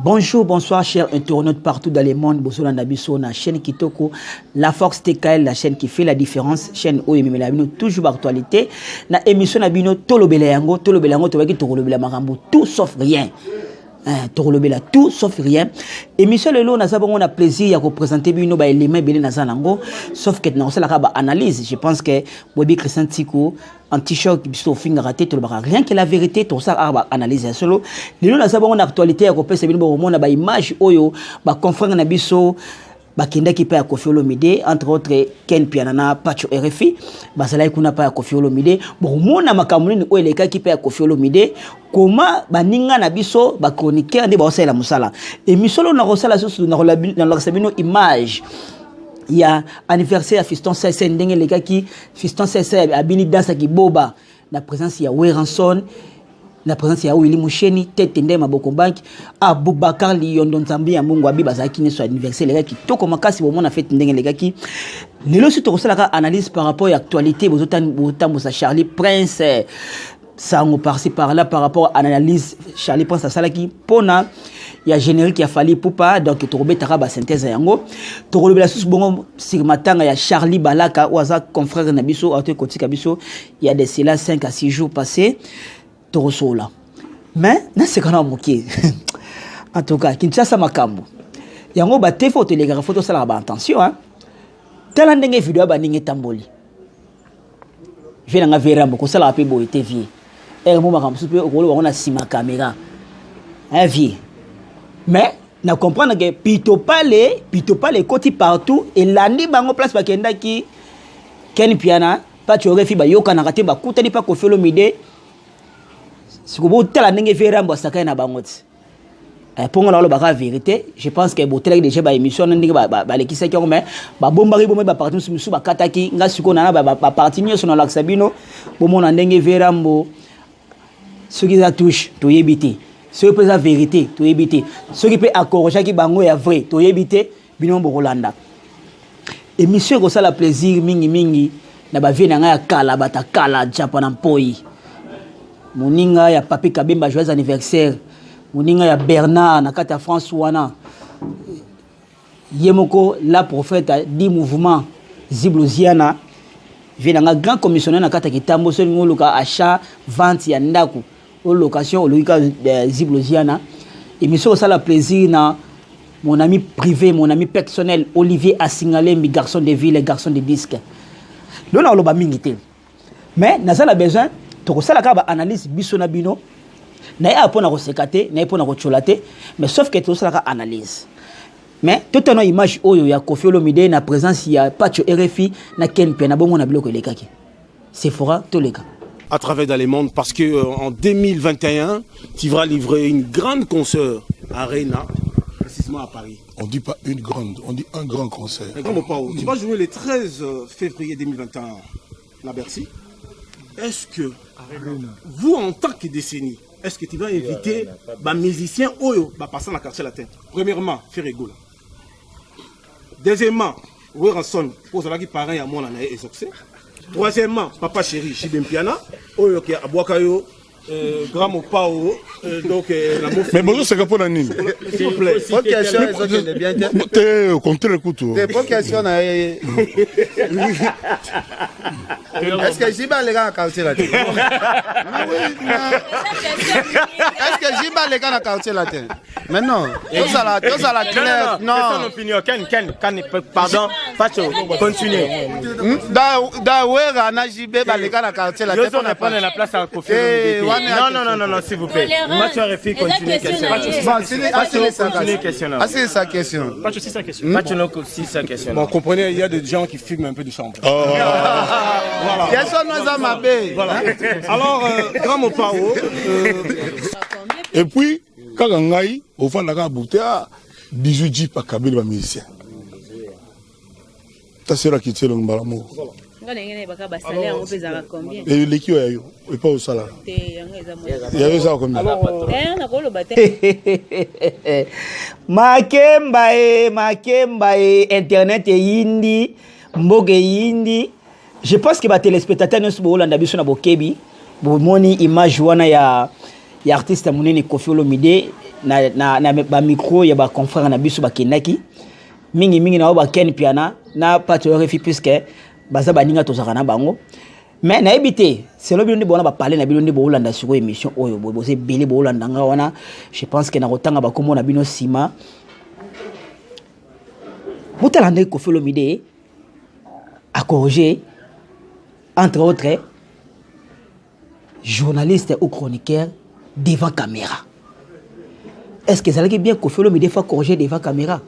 Bonjour, bonsoir, chers internautes partout dans le monde. Bonjour, la chaîne Kitoko, la Force TKL, la chaîne qui fait la différence, chaîne OMM, toujours d'actualité. La émission Nabino, Tolobelango, tout sauf rien. Tout sauf rien. Émission le lot, on a plaisir à présenter bino ba éléments belé nazalango, sauf que dans la analyse, je pense que Bobby Christian Tiko en t-shirt biso finger raté tout le bar rien que la vérité tout ça analyse solo. Le lot on a actualité à repérer bino ba ba image oyo ba confrère na biso bakenda ki pa ya Koffi Olomide entre autres Ken Pianana Pacho RFI basala kuna pa ya Koffi Olomide bon mona makamuni o eleka ki pa ya Koffi Olomide comment baninga na biso ba chroniqueur nde ba osala musala et misolo na rosala so na la sabino image il y a anniversaire à Fiston CC ndenge leka ki Fiston CC abini dansa ki boba na présence ya Weranson na présence ya Willy Musheni tete ndé maboko bank Abubakar Liondo Nzambi ya Mungu abi bazaki ne so anniversaire les gars qui to comme kasi bon on a fait ndenge les gars qui lelo si to sala analyse par rapport à actualité bozotan sa Charlie Prince ça on par-ci par là par rapport à analyse Charlie Prince sala qui pona il y a générique qui a fallu pour pas donc to robeta ba synthèse yango to robela sous bon sur matanga ya Charlie Balaka ou za confrère na biso auto kotika biso il y a de cela 5 à 6 jours passés. Là. Mais c'est quand même ok. En tout cas, Kinshasa makambo. Yango ba te photo les gars photo ça la ba attention hein. Tala ndenge vidéo ba ninge tamboli. Je nga vera mboko ça la pe bo été vie. Et mo makambo super on a sima caméra. Un vie. Mais na comprendre que pito pale côté partout et landi bango place ba kenda ki Ken Piana pas tu aurais fi ba yoka na kate ba kutani pa Koffi Olomide. Si vous tela ndenge vera mbo sakay na bangoti pongo la lo ba vérité je pense que botela déjà ba émission ndenge ba lekisa ki mais ba bombari bombe ba parti musu ba kataki nga siko na ba parti nyoso na laksabino bomona ndenge vera mbo ce qui ça touche to yebité ce qui peut la vérité to yebité ce qui peut accorger ki bango ya vrai to yebité bino mbo Rolanda émission ko ça la plaisir mingi na ba vie na nga ya kala bata kala japana mpoi Moninga ya Papi Kabemba joyeux anniversaire. Moninga ya Bernard na kata France wana. Yemoko la prophète dit mouvement Zibloziana. Vient un grand commissionnaire na kata kitambo so ngoluka achat vente ya ndaku. Au location au loika Zibloziana. Et monsieur ça la plaisir na mon ami privé, mon ami personnel Olivier Asingalé, mi garçon de ville, garçon de disque. Lona oloba mingité. Mais naza la besoin to ça la analyse biso na bino na ya pona ko sekate na pona ko cholate mais sauf que to ça la analyse mais tout un image oyo ya Koffi Olomide na présence ya Pacho RFI na Ken Piana bongo na biloko lekaki c'est fora to leka à travers dans les mondes parce que en 2021 tu vas livrer une grande concert Arena précisément à Paris. On dit pas une grande, on dit un grand concert. Tu vas jouer le 13 février 2021 à Bercy. Est-ce que vous, en tant que décennie, est-ce que tu vas inviter les musiciens Oyo à passer dans la quartier latin? Premièrement, faire rigolo. Deuxièmement, Weranson, pour ceux qui parlent à moi, on a exaucé. Troisièmement, Papa Chéri, Chibem Piana, Oyo qui a Boakayo, Grand Mopao, donc la mouffe. Mais bonjour, c'est pour la nîmes. S'il vous plaît. Pour question, ils ont bien dit. T'es au contraire, écoute. Pour question, est-ce que Jiba les gars a quartier latin? Est-ce que Jiba les gars a quartier latin? Mais non, tous à la claire. Non, c'est son opinion. Pardon, Pacho, continuez. D'ailleurs, on a Jiba les gars a quartier latin. On a prendre la place à Koffi Olomide. Non, s'il vous plaît. Pacho RFI, continuez question. C'est sa question. Pacho, c'est sa question. Pacho, c'est sa question. Bon, comprenez, il y a des gens qui filment un peu du champ. Voilà. Voilà. Alors, Grand Mopao. Et puis, quand on a eu, au fond, on a bouté à 18 jeeps à Kabyle, les musiciens. C'est là qui tient le mbalamour. Et l'équipe est pas au salaire. Il y a eu ça combien? Makemba internet et hindi, mboge hindi. Je pense que les téléspectateurs ne sont pas là, na bokebi, moni image wana ya ya artiste monene Koffi Olomide na ba micro ya ba confrère na biso ba kenaki mingi na ba ken piana na pato refi puisque baza baninga tozaka na bango mais na ebité c'est le bino bona ba parler na bino ndi bo Holanda sur émission oyo bo c'est belé bo Holanda nga wana je pense que na rotanga ba komo na bino sima Mutalande Koffi Olomide a corrigé entre autres journaliste ou chroniqueur devant caméra. Est-ce que ça allait bien Koffi Olomide fois corriger devant caméra?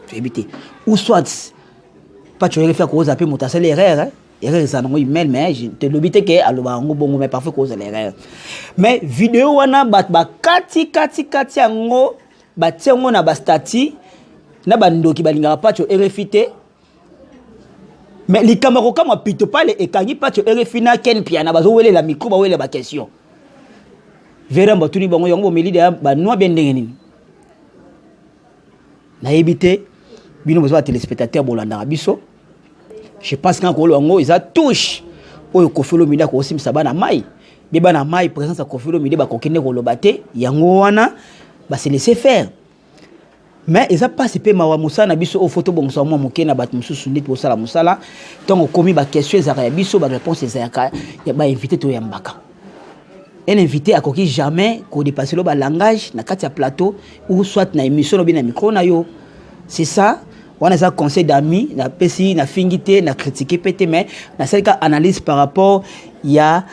Tu éviter. Ou soit, pas tu aurais fait cause à peu monter c'est l'erreur, erreur ça non email mais je te l'obité que alors bon mais parfois cause l'erreur. Mais vidéo wana ba kati ngo ba tiango na ba stati na bandoki balingaka pas tu RFT. Mais les camarades comme pito pas les ekangi pas tu RFI na ken piana bazo wele la micro ba wele ba question. Vera mbatuni bango yango melide ba noa bendenge nini na ebité bino besoin téléspectateur bolanda biso je pense quand ko longo ils a touche oyo Koffi Olomide ko simisa bana mai be bana mai présence à Koffi Olomide ba kokene ko lobate yango wana ba se laisser faire mais ils a participé mawa musana biso au photo bon somo mokena bat mususu nit pour sala musala donc komi ba question za biso ba réponse za ya ba invité to yambaka. Un invité à qui jamais qu'on dépasse le langage na katia plateau ou soit na émission bien na micro na yo. C'est ça. On a ça conseil d'amis, na pesi, na fingité, na critiquer pété mais na celle qui analyse par rapport il y a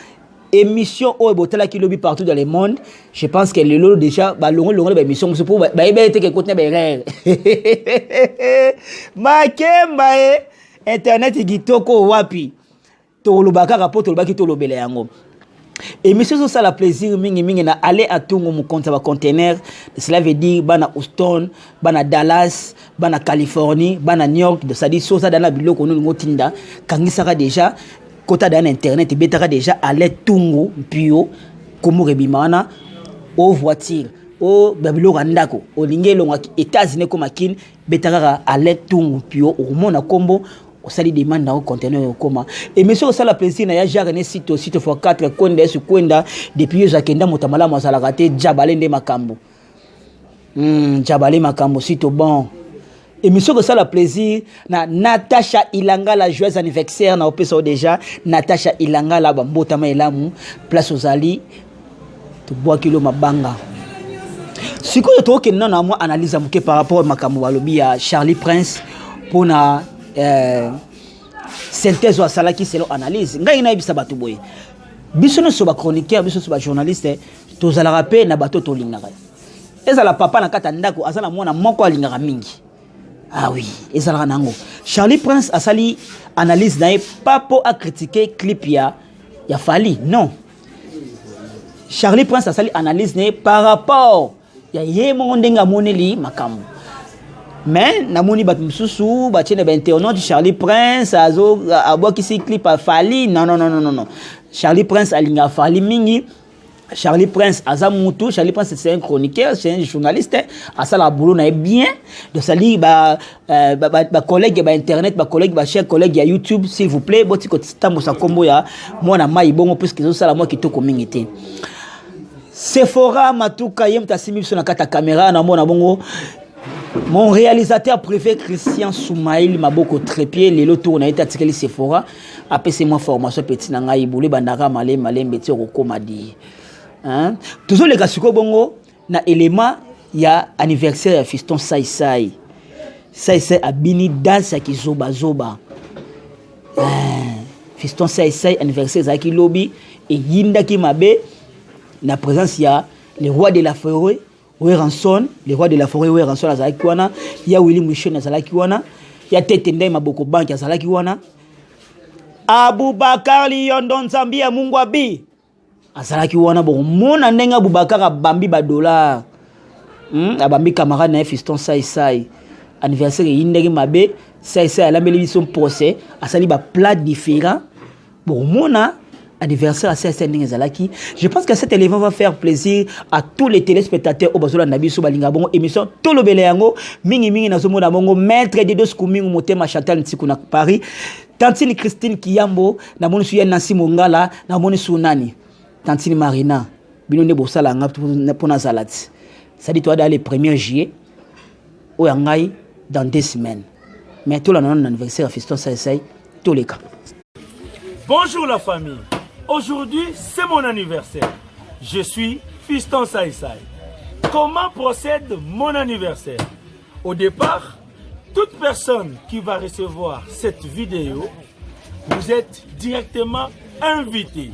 émission au botala qui lobby partout dans le monde. Je pense que le lot déjà ba longo ba émission c'est pour ba été que côté ba rire. Makemba internet gitoko wapi. To lobaka rapport to lobaki to lobele yango. Et monsieur ça la plaisir mingi na aller à tout mon compte va conteneur cela veut dire bana Houston bana Dallas bana Californie bana New York de ça dit ça dans la biloko no ngotinda kangisaka déjà kota dans internet betaka déjà aller tungu pio komo rebimana au voiture au babilo ndako o lingelo ngaki États-Unis comme kin betaka aller tungu pio au mona kombo au sali demande au conteneur comment et monsieur ça la plaisir na ya jarene site x4 konde su kwenda depuis yo akenda motamala masala kate jabalende makambo jabale makambo site bon et monsieur ça la plaisir na Natacha Ilanga la joyeux anniversaire na opesa déjà Natacha Ilanga la bambotama elamu place aux ali to bois kilo mabanga siko yo to kenna na moi analyse amuke par rapport makambo balobi ya Charlie Prince pour na synthèse wa salaki selon analyse ngai na ibisa batu boye biso no so ba chroniqueur biso so ba journaliste to zala rapé na bato to lingaka ezala papa na kata ndako azala mwana moko alingaka mingi ah oui ezala nango Charlie Prince asali analyse na pas pour à critiquer clip ya Fally non Charlie Prince asali analyse na par rapport ya yemo ndenga moneli makambo mais namoni bat mususu ba tiene ba internaute Charlie Prince azo abo kisi clip a Fally non Charlie Prince alinga Fally mingi Charlie Prince azamutu Charlie Prince c'est un chroniqueur c'est un journaliste asala boulot na bien de sali ba collègue ba internet ba collègue ba cher collègue ya YouTube s'il vous plaît boti ko tambo sa kombo ya mona mai bongo puisque zo sala moi kitoko mingi te Sephora matuka yemta simi biso na kata caméra na mona bongo. Mon réalisateur préféré Christian Soumaïl Maboko Trépied les lotos na été article Sephora après c'est moi formation petit na ngai boulé bandara malem beti roko madi hein toujours les gars siko bongo na élément ya anniversaire ya fiston sai abini danse ki zoba fiston sai anniversaire za ki lobby et yinda ki mabe na présence ya le roi de la forêt Ranson, le roi de la forêt Ranson azalaki wana, ya Willy Michel azalaki wana, ya Tete Ndeye Maboko Bank azalaki wana. Abubakar Liondo Nzambi ya Mungu abi azalaki wana bon mona ndenga Abubakar abambi ba dollar. Abambi camarade na fiston sai anniversaire yindeki mabe sai alambeli son procès asali ba plat différent. Bon mona anniversaire à certains Zalaki. Je pense que cet élément va faire plaisir à tous les téléspectateurs au Bazola Nabiso Balingabongo émission Tolo Beleyango mingi na zomo na mongo maître de dos kumingu motema Chantal Ntikuna Paris Tantine Christine Kiyambo na moni suya Nancy Mongala na moni sunani Tantine Marina bino nde bosala nga mpona zalati. Ça dit toi d'aller le 1er juillet ou yangai dans 2 semaines. Mais tout l'anniversaire Fiston Saïsaï, tous les cas. Bonjour la famille. Aujourd'hui, c'est mon anniversaire. Je suis Fiston Saïsaï. Comment procède mon anniversaire? Au départ, toute personne qui va recevoir cette vidéo, vous êtes directement invité.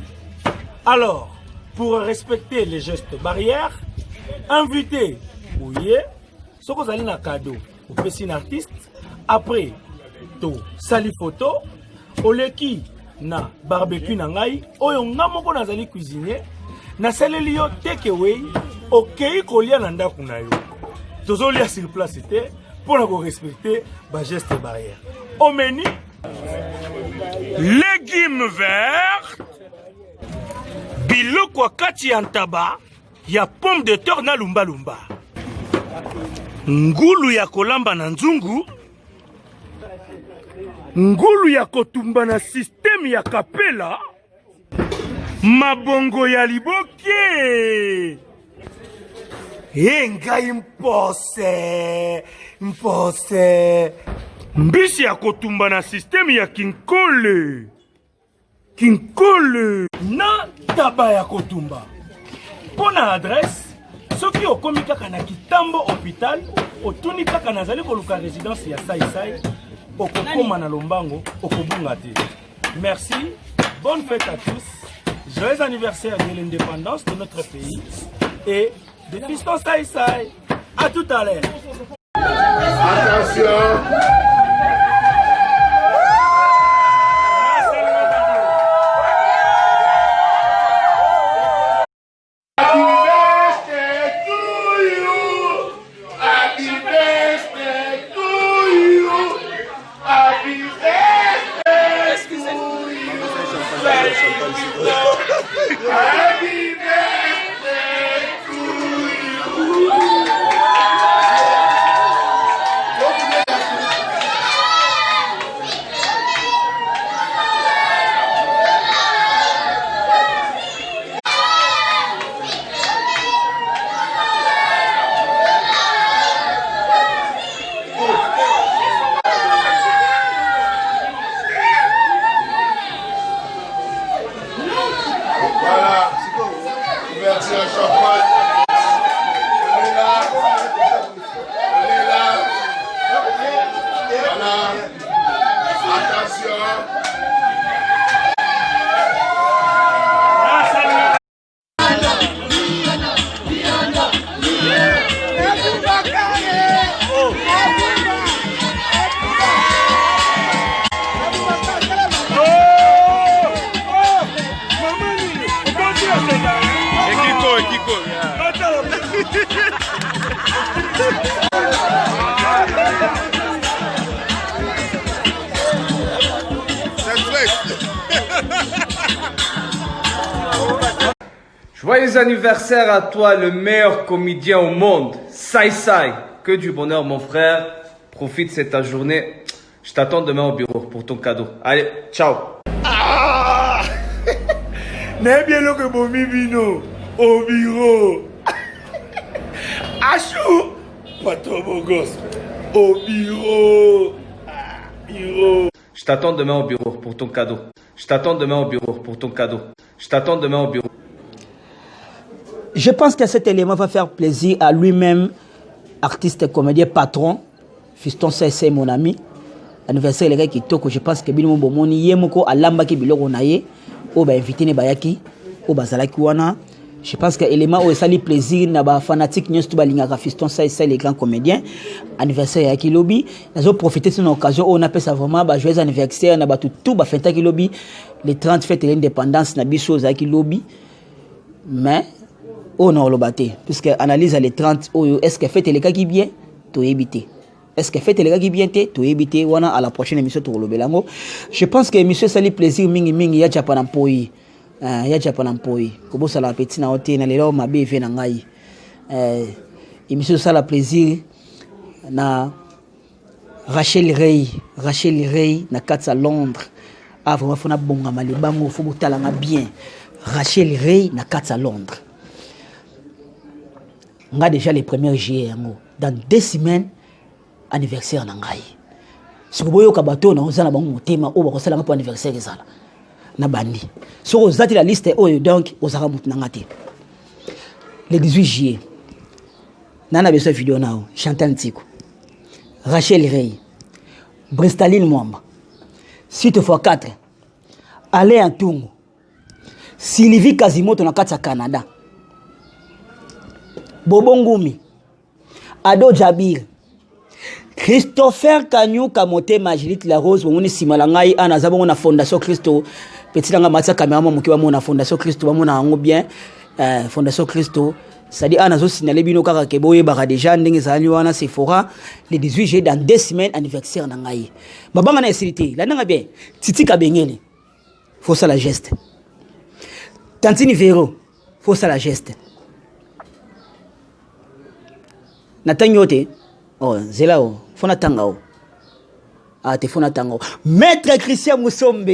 Alors, pour respecter les gestes barrières, invité, oui, ce que vous allez dans cadeau, vous faites un artiste, après, tout, sali photo, au leki, na barbecue na ngai, oyo ngamoko na zali cuisiner, na saleli yo takeaway, okei kolia na ndaku na yo. Tozolia sur place c'était pour nous respecter ba gestes barrières. Au menu, légumes verts, biloko kati antaba, ya pomme de terre na lumba lumba. Ngulu ya kolamba na nzungu, ngulu ya kotumba na système ya kapela, mabongo ya liboke. Ngai mpose mbisi ya kotumba na système ya kinkole na taba ya kotumba. Pona adresse, soki okomi kaka na Kitambo hôpital, otuni kaka nazali koluka résidence ya Saïsaï, okokoma na Lombango, okobunga te. Merci, bonne fête à tous, joyeux anniversaire de l'indépendance de notre pays et de Fiston Saïsaï. À tout à l'heure. Attention. Joyeux anniversaire à toi, le meilleur comédien au monde, Saïsaï. Que du bonheur, mon frère. Profite de cette journée. Je t'attends demain au bureau pour ton cadeau. Allez, ciao. Ah! N'est bien le que Bomi Bino au bureau. Achou! Pas trop beau gosse. Au bureau. Bureau. Je t'attends demain au bureau pour ton cadeau. Je t'attends demain au bureau pour ton cadeau. Je t'attends demain au bureau. Je pense que cet élément va faire plaisir à lui-même, artiste, comédien, patron. Fiston Saïsaï, mon ami. Anniversaire, les gars qui toquent, je pense que Bino Bomoni, Yemoko, Alamba qui biloko naye, ou ba invité ne bayaki, ou ba zalaki wana. Je pense que l'élément où ça lui plaisir, na ba fanatique, n'y a pas de Fiston Saïsaï, les grands comédiens. Anniversaire yaki lobby. Nous avons profité de cette occasion où on appelle ça vraiment, bah, joyeux anniversaire, na ba tout, bah, fête yaki lobby. Les 30 fêtes de l'indépendance, na biso yaki lobby. Mais, oh non, l'obate, puisque analyse les 30, est-ce que fait les cas qui bien, tu éviter. Est-ce que fait les gars qui bien, tu éviter, ou à la prochaine émission, tu le je pense que l'émission, ça lui plaisir, mingi, ya Japan en poi. Ya Japan en poi. Comme ça, la petite naote, na l'élo, ma bé, venangai. Émission, ça la plaisir, na Rachel Ray, na Katsa Londres. Ah, vraiment, faut na bonga malibango, faut que tu bien. Rachel Ray, na Katsa Londres. nga déjà les premiers juillet yango dans 2 semaines anniversaire na ngai si boyo ka bato na ozana bango motema o bakosala nga pour anniversaire ezala na bandi so ozati la liste oyo donc ozaka mutu na ngate le 18 juillet nana beso vidéo nao Chantal Ntiko Rachel Rey Bristaline Mwamba Site x4 Alain Antungu Sylvie Kazimoto na kati ya Canada Bobo Ngumi Ado Jabir Christopher Kanyu Kamote Majilite La Rose bomoni simala ngai ana zabongo na Fondation Christo petit langa matsa cameraman mokiwa mo na Fondation Christo bamona ngo bien Fondation Christo c'est-à-dire ana zo signaler bino kaka ke boye baka déjà ndenge zali wana Sephora le 18 juillet dans 2 semaines anniversaire na ngai babanga na esilité la nanga bien Titi Kabengele faut ça la geste Tantini Vero faut ça la geste Natanyote oh zelao fona tangao te fona tango Maître Christian Moussombe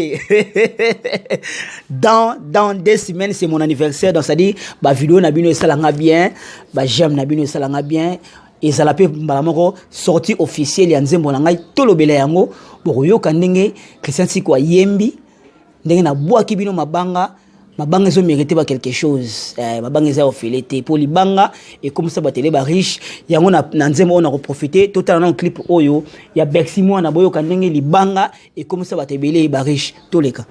dans 2 semaines c'est mon anniversaire donc ça dit ba vidéo na bino esalanga bien ba j'aime na bino esalanga bien et ça la pe mbalamoko sortie officielle ya nzembo na ngai tolobela yango bokoyoka ndenge Christian Ntiko yembi ndenge na bwaki bino mabanga ils ont mérité quelque chose. Mabanga ils ont fait pour les banga et comme ça batele ba riche. Yango na nzemo on a profité totalement clip oyo. Ya Bexi moi na boyo kanenge li banga et comme ça batebele ba riche tous les cas.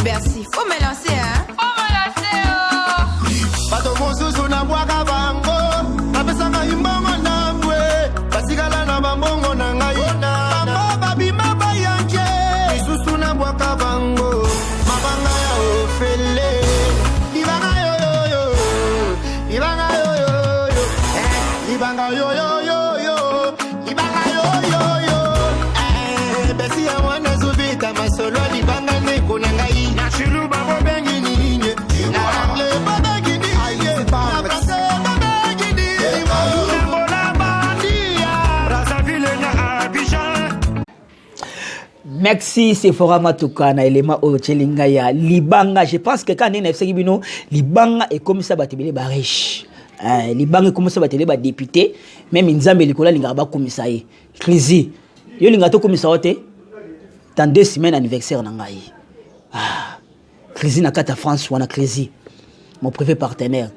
Merci, faut me lancer, hein? Faut me lancer, oh! Pato monsusu na bwaka bango, napesanga imbongo na mbwe, basigala na bambongo na ngai. Bango babima bayanke, isusu na bwaka bango, mabanga ya ofele. Libanga yo yo yo, libanga yo yo yo, libanga yo yo yo, libanga yo yo yo. Besi ya wana zubita masolo libanga neko na ngai. Merci Sephora Matuka na élément au Chelinga ya Libanga. Je pense que quand on est Bino, Libanga est comme ça batibele ba riche. Libanga est comme ça batibele ba député, même Nzambe likola linga ba komisaye. Krizi. Yo linga to komisaye te. Dans 2 semaines anniversaire na ngai. Krizi na kata France wana Krizi. Mon privé partenaire.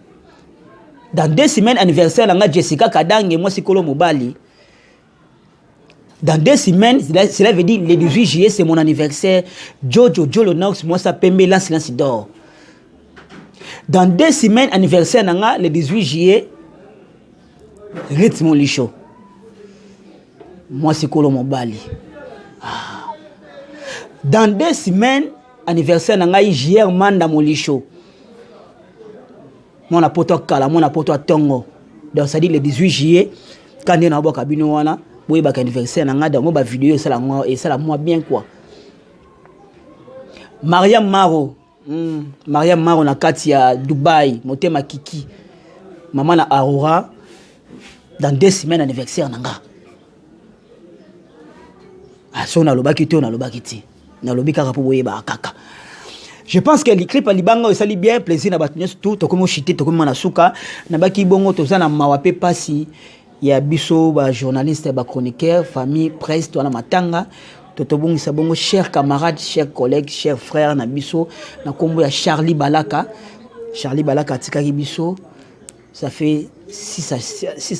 Dans 2 semaines anniversaire na Jessica Kadange moi sikolo mobali. Dans 2 semaines, cela veut dire le 18 juillet, c'est mon anniversaire. Jojo, Jolo Nox, moi ça pembe lance silence d'or. Dans 2 semaines, anniversaire nanga, le 18 juillet, rythme licho. Moi c'est Kolo Mobali. Dans 2 semaines, anniversaire nanga, JR Manda Molicho. Mon apoto Kala, mon apoto Tongo. Donc ça dit le 18 juillet, quand on est dans le cabinet, oui, bah, anniversaire, n'a pas de vidéo, ça la moi bien quoi. Mariam Maro, Mariam Maro na Katia Dubaï, Motema Kiki, maman na Aurora, dans 2 semaines anniversaire nanga. Ah, so na lobakiti, na lobakiti, na lobika rapo boye ba kaka. Je pense que les clips à Libanga ça li bien plaisir na batunies tout, to comme chité, to comme manasuka, na baki bongo to za na mawape pasi. Il y a biso ba journaliste ba chroniqueur famille presse to na matanga totobongi sabongo chers camarades chers collègues chers frères na biso na kombo ya Charlie Balaka tikaki biso ça fait 6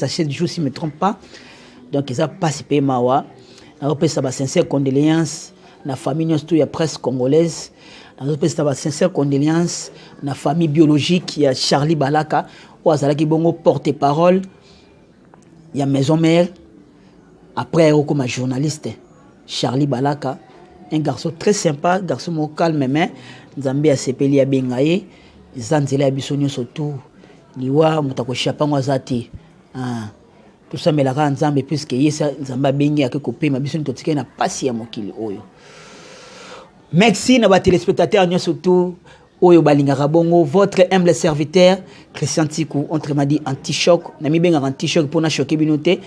à 7 jours si je me trompe pas donc ils a participé mawa na repesa ba sincère condoléances la famille il y a presse congolaise. Dans notre sincère condoléances, la famille biologique, il y a Charlie Balaka, ou Azalaki Bongo porte-parole, il y a maison mère. Après, comme journaliste, Charlie Balaka, un garçon très sympa, garçon calme, mais Nzambe a sepeli a bengaye, Zanzela a bisonyo surtout, liwa mutako chapango azati. Tout ça, mais la Nzambe, puisque Yesa Nzamba bengi a coupé ma bisonyo totike na pasi ya mokili oyo. Merci à vos téléspectateurs, nous surtout, Oyo Balingara Bongo, votre humble serviteur, Christian Tikou, on m'a dit anti-choc, n'a mis bien un anti-choc pour nous choquer binoté.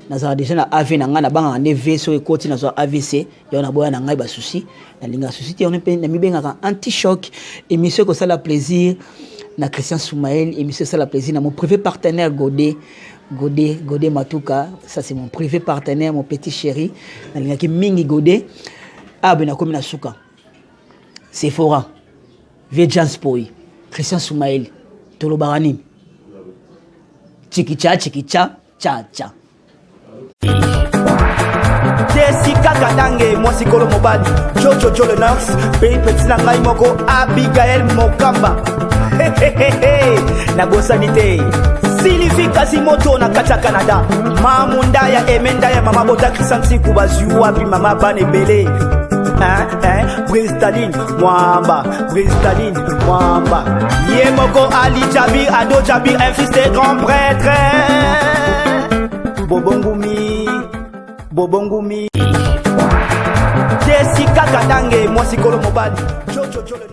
Nous avons déjà AV, nous avons un EV sur les côtés, nous avons AVC, nous avons un souci, nous avons un souci, nous avons mis bien un anti-choc, et monsieur, que ça la plaisir, na Christian Soumaël, et monsieur, ça la plaisir, na mon privé partenaire Godé Matouka, ça c'est mon privé partenaire, mon petit chéri, nous avons Mingi Godé. Ah, ben, comme na souka. Sephora. Vejans Poi. Christian Soumaël. Tolo Baranim. Chikicha, cha, cha. Jessica Kadange, moi c'est Kolo Mobali. Jojo le Nurse. Pays Petit Nangai Moko. Abigail Mokamba. Na bosanité. Sylvie Kasimoto na Kacha Canada. Mamundaya Emendaya Mama Bota Christian Tikou Bazuwa Pi Mama Banebele. Bristaline, Mwamba, Yemoko Ali Djabi, Ado Djabi, un fils de grand prêtre. Bobongumi. Jessica Kadange, moi c'est Kolo Mobali. Jojo le